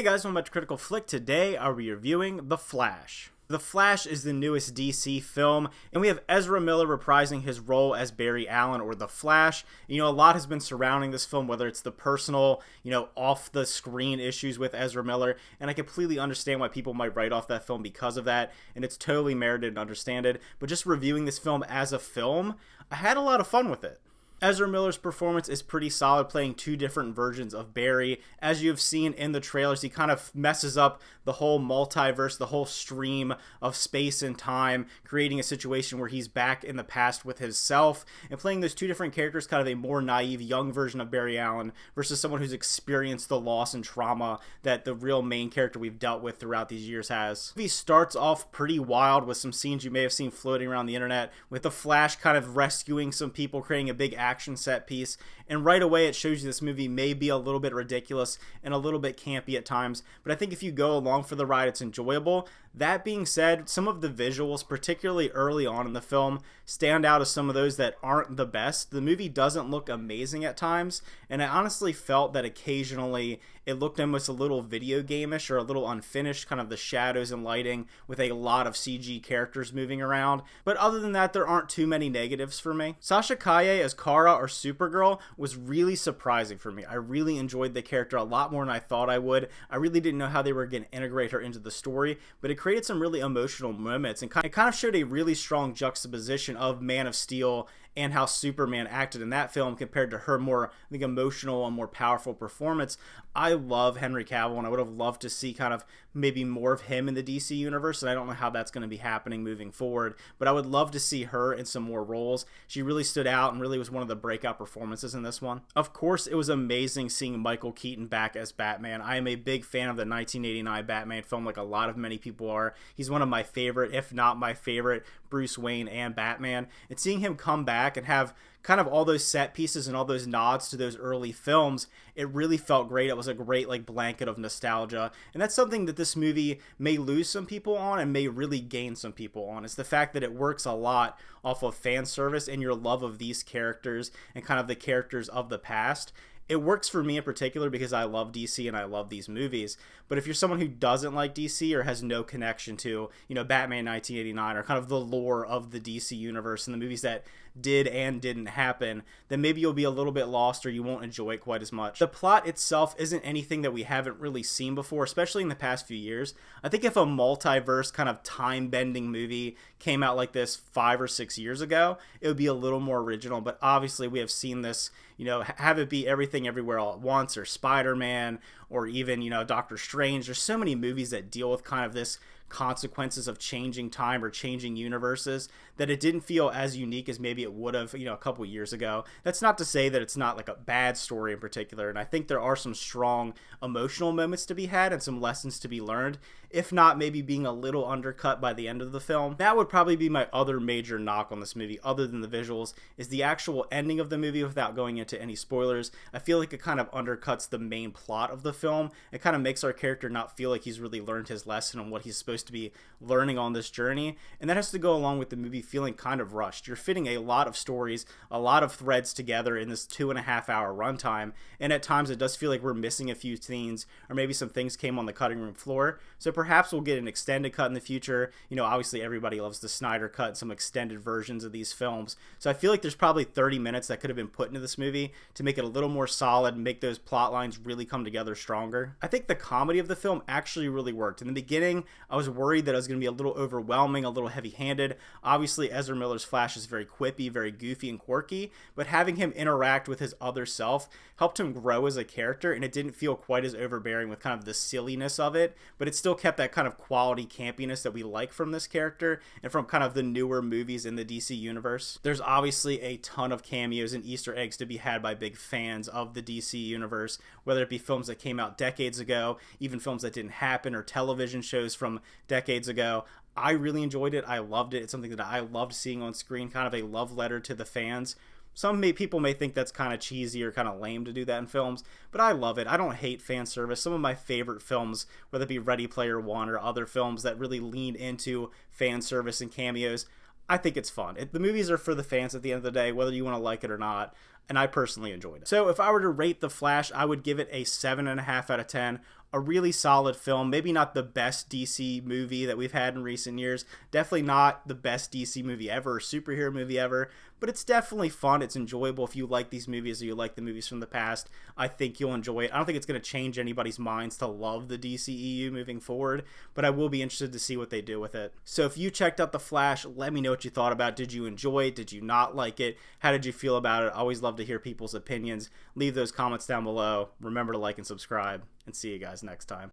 Hey guys, welcome back to Critical Flick. Today I'll be reviewing The Flash. The Flash is the newest DC film, and we have Ezra Miller reprising his role as Barry Allen, or The Flash. A lot has been surrounding this film, whether it's the personal, off-the-screen issues with Ezra Miller, and I completely understand why people might write off that film because of that, and it's totally merited and understood. But just reviewing this film as a film, I had a lot of fun with it. Ezra Miller's performance is pretty solid, playing two different versions of Barry. As you have seen in the trailers, he kind of messes up the whole multiverse, the whole stream of space and time, creating a situation where he's back in the past with himself, and playing those two different characters, kind of a more naive, young version of Barry Allen versus someone who's experienced the loss and trauma that the real main character we've dealt with throughout these years has. The movie starts off pretty wild with some scenes you may have seen floating around the internet, with the Flash kind of rescuing some people, creating a big action set piece, and right away it shows you this movie may be a little bit ridiculous and a little bit campy at times, but I think if you go along for the ride, it's enjoyable. That being said, some of the visuals, particularly early on in the film, stand out as some of those that aren't the best. The movie doesn't look amazing at times, and I honestly felt that occasionally it looked almost a little video game-ish or a little unfinished, kind of the shadows and lighting with a lot of CG characters moving around. But other than that, there aren't too many negatives for me. Sasha Calle as Kara, or Supergirl, was really surprising for me. I really enjoyed the character a lot more than I thought I would. I really didn't know how they were going to integrate her into the story, but it created some really emotional moments, and it kind of showed a really strong juxtaposition of Man of Steel and how Superman acted in that film compared to her more, I think, emotional and more powerful performance. I love Henry Cavill, and I would have loved to see kind of maybe more of him in the DC universe, and I don't know how that's going to be happening moving forward, but I would love to see her in some more roles. She really stood out and really was one of the breakout performances in this one. Of course, it was amazing seeing Michael Keaton back as Batman. I am a big fan of the 1989 Batman film, like a lot of many people are. He's one of my favorite, if not my favorite, Bruce Wayne and Batman, and seeing him come back and have kind of all those set pieces and all those nods to those early films, it really felt great. It was a great blanket of nostalgia, and that's something that this movie may lose some people on and may really gain some people on. It's the fact that it works a lot off of fan service and your love of these characters and kind of the characters of the past. It works for me in particular because I love DC and I love these movies. But if you're someone who doesn't like DC or has no connection to, Batman 1989 or kind of the lore of the DC universe and the movies that did and didn't happen, then maybe you'll be a little bit lost or you won't enjoy it quite as much. The plot itself isn't anything that we haven't really seen before, especially in the past few years. I think if a multiverse kind of time-bending movie came out like this 5 or 6 years ago, it would be a little more original, but obviously we have seen this, have it be Everything Everywhere All at Once or Spider-Man or even, Doctor Strange. There's so many movies that deal with kind of this consequences of changing time or changing universes that it didn't feel as unique as maybe it would have, a couple years ago. That's not to say that it's not like a bad story in particular, and I think there are some strong emotional moments to be had and some lessons to be learned, if not maybe being a little undercut by the end of the film. That would probably be my other major knock on this movie, other than the visuals, is the actual ending of the movie. Without going into any spoilers, I feel like it kind of undercuts the main plot of the film. It kind of makes our character not feel like he's really learned his lesson on what he's supposed to be learning on this journey, and that has to go along with the movie feeling kind of rushed. You're fitting a lot of stories, a lot of threads together in this 2.5-hour runtime, and at times it does feel like we're missing a few scenes, or maybe some things came on the cutting room floor. So perhaps we'll get an extended cut in the future. Obviously everybody loves the Snyder cut and some extended versions of these films, so I feel like there's probably 30 minutes that could have been put into this movie to make it a little more solid and make those plot lines really come together stronger. I think the comedy of the film actually really worked. In the beginning, I was worried that it was going to be a little overwhelming, a little heavy-handed. Obviously, Ezra Miller's Flash is very quippy, very goofy and quirky, but having him interact with his other self helped him grow as a character, and it didn't feel quite as overbearing with kind of the silliness of it, but it still kept that kind of quality campiness that we like from this character and from kind of the newer movies in the DC universe. There's obviously a ton of cameos and Easter eggs to be had by big fans of the DC universe, whether it be films that came out decades ago, even films that didn't happen, or television shows from decades ago. I really enjoyed it. I loved it. It's something that I loved seeing on screen, kind of a love letter to the fans. People may think that's kind of cheesy or kind of lame to do that in films, but I love it. I don't hate fan service. Some of my favorite films, whether it be Ready Player One or other films that really lean into fan service and cameos, I think it's fun. The movies are for the fans at the end of the day, whether you want to like it or not, and I personally enjoyed it. So if I were to rate The Flash, I would give it a 7.5 out of 10. a really solid film. Maybe not the best DC movie that we've had in recent years. Definitely not the best DC movie ever, or superhero movie ever. But it's definitely fun. It's enjoyable. If you like these movies or you like the movies from the past, I think you'll enjoy it. I don't think it's going to change anybody's minds to love the DCEU moving forward, but I will be interested to see what they do with it. So if you checked out The Flash, let me know what you thought about it. Did you enjoy it? Did you not like it? How did you feel about it? I always love to hear people's opinions. Leave those comments down below. Remember to like and subscribe, and see you guys next time.